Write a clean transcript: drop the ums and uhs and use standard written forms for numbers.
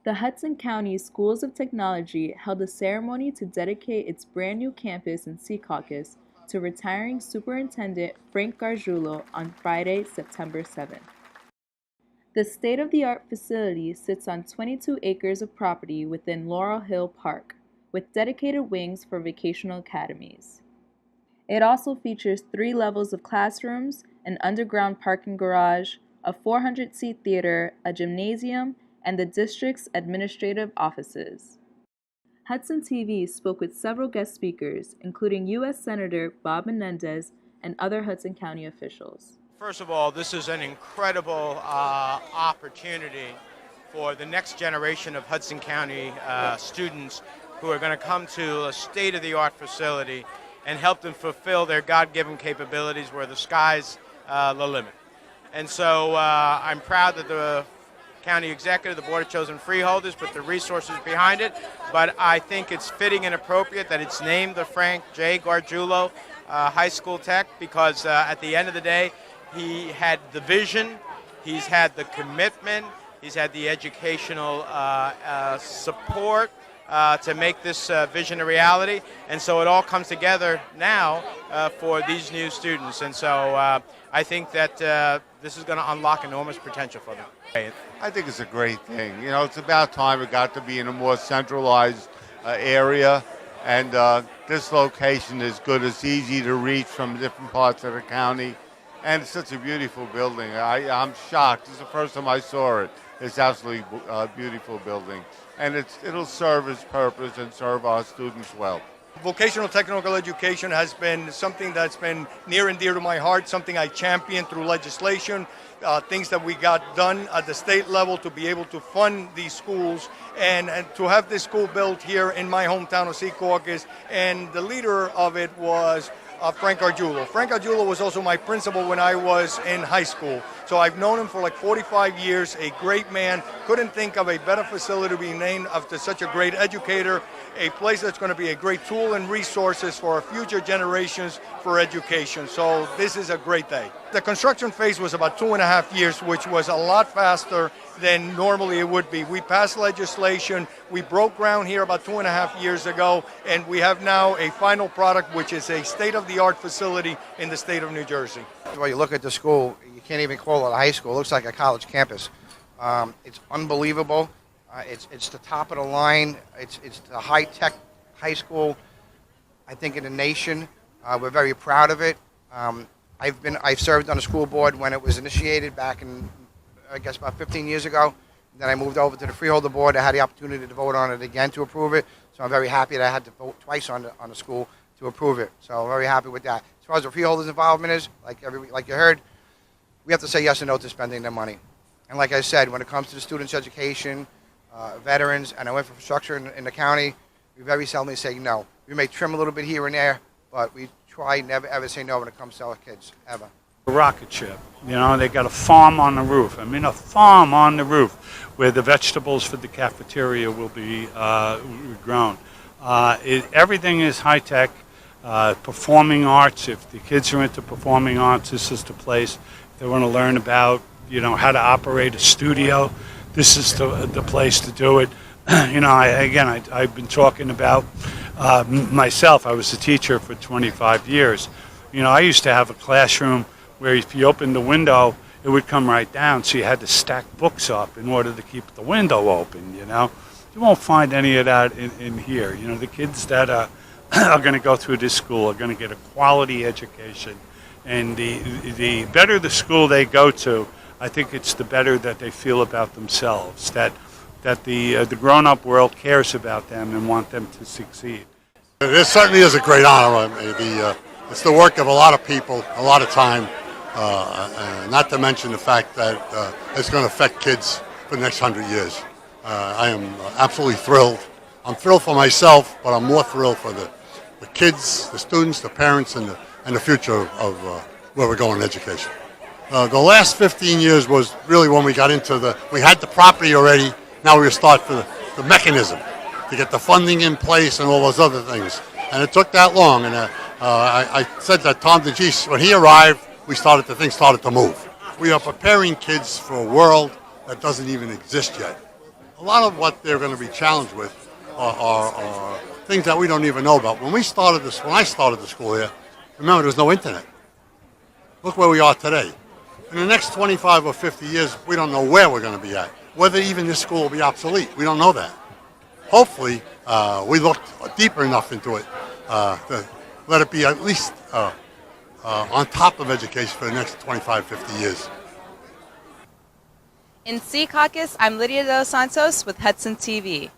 The Hudson County Schools of Technology held a ceremony to dedicate its brand new campus in Secaucus to retiring Superintendent Frank Gargiulo on Friday, September 7th. The state-of-the-art facility sits on 22 acres of property within Laurel Hill Park, with dedicated wings for vocational academies. It also features 3 levels of classrooms, an underground parking garage, a 400-seat theater, a gymnasium, and the district's administrative offices. Hudson TV spoke with several guest speakers, including U.S. Senator Bob Menendez and other Hudson County officials. First of all, this is an incredible opportunity for the next generation of Hudson County students who are going to come to a state-of-the-art facility and help them fulfill their God-given capabilities where the sky's the limit. And so I'm proud that the County Executive, the Board of Chosen Freeholders, put the resources behind it, but I think it's fitting and appropriate that it's named the Frank J. Gargiulo High School Tech because at the end of the day, he had the vision, he's had the commitment, he's had the educational support to make this vision a reality, and so it all comes together now for these new students, and so I think that this is going to unlock enormous potential for them. I think it's a great thing. You know, it's about time it got to be in a more centralized area, and this location is good. It's easy to reach from different parts of the county, and it's such a beautiful building. I'm shocked. This is the first time I saw it. It's absolutely a beautiful building, and it'll serve its purpose and serve our students well. Vocational technical education has been something that's been near and dear to my heart, something I champion through legislation, things that we got done at the state level to be able to fund these schools and to have this school built here in my hometown of Secaucus. And the leader of it was Frank Gargiulo. Frank Gargiulo was also my principal when I was in high school. So I've known him for like 45 years, a great man. Couldn't think of a better facility to be named after such a great educator, a place that's going to be a great tool and resources for our future generations for education. So this is a great day. The construction phase was about 2.5 years, which was a lot faster than normally it would be. We passed legislation, we broke ground here about 2.5 years ago, and we have now a final product, which is a state-of-the-art facility in the state of New Jersey. Well, you look at the school, you can't even call it a high school. It looks like a college campus. It's unbelievable. It's the top of the line. It's the high-tech high school, I think, in the nation. We're very proud of it. I've served on the school board when it was initiated back in, I guess, about 15 years ago. Then I moved over to the freeholder board. I had the opportunity to vote on it again to approve it. So I'm very happy that I had to vote twice on the school to approve it. So I'm very happy with that. As far as the freeholders' involvement is, like you heard, we have to say yes or no to spending their money. And like I said, when it comes to the students' education, veterans, and our infrastructure in the county, we very seldom say no. We may trim a little bit here and there, but we try never ever say no when it comes to our kids, ever. A rocket ship, you know, they got a farm on the roof. I mean, a farm on the roof where the vegetables for the cafeteria will be grown. Everything is high-tech. Performing arts, if the kids are into performing arts, this is the place. If they want to learn about, you know, how to operate a studio, this is the place to do it. You know, I've been talking about myself. I was a teacher for 25 years. You know, I used to have a classroom where if you opened the window, it would come right down, so you had to stack books up in order to keep the window open, you know. You won't find any of that in here. You know, the kids that are going to go through this school are going to get a quality education. And the better the school they go to, I think it's the better that they feel about themselves, that the grown-up world cares about them and want them to succeed. This certainly is a great honor. It's the work of a lot of people, a lot of time, not to mention the fact that it's going to affect kids for the next 100 years. I am absolutely thrilled. I'm thrilled for myself, but I'm more thrilled for the kids, the students, the parents, and the future of where we're going in education. The last 15 years was really when we got into we had the property already. Now we start for the mechanism to get the funding in place and all those other things. And it took that long. And I said that Tom DeGeese, when he arrived, things started to move. We are preparing kids for a world that doesn't even exist yet. a lot of what they're going to be challenged with are things that we don't even know about. When I started the school here, remember there was no internet. Look where we are today. In the next 25 or 50 years, we don't know where we're going to be at. Whether even this school will be obsolete, we don't know that. Hopefully, we looked deeper enough into it to let it be at least on top of education for the next 25, 50 years. In Secaucus, I'm Lydia Dos Santos with Hudson TV.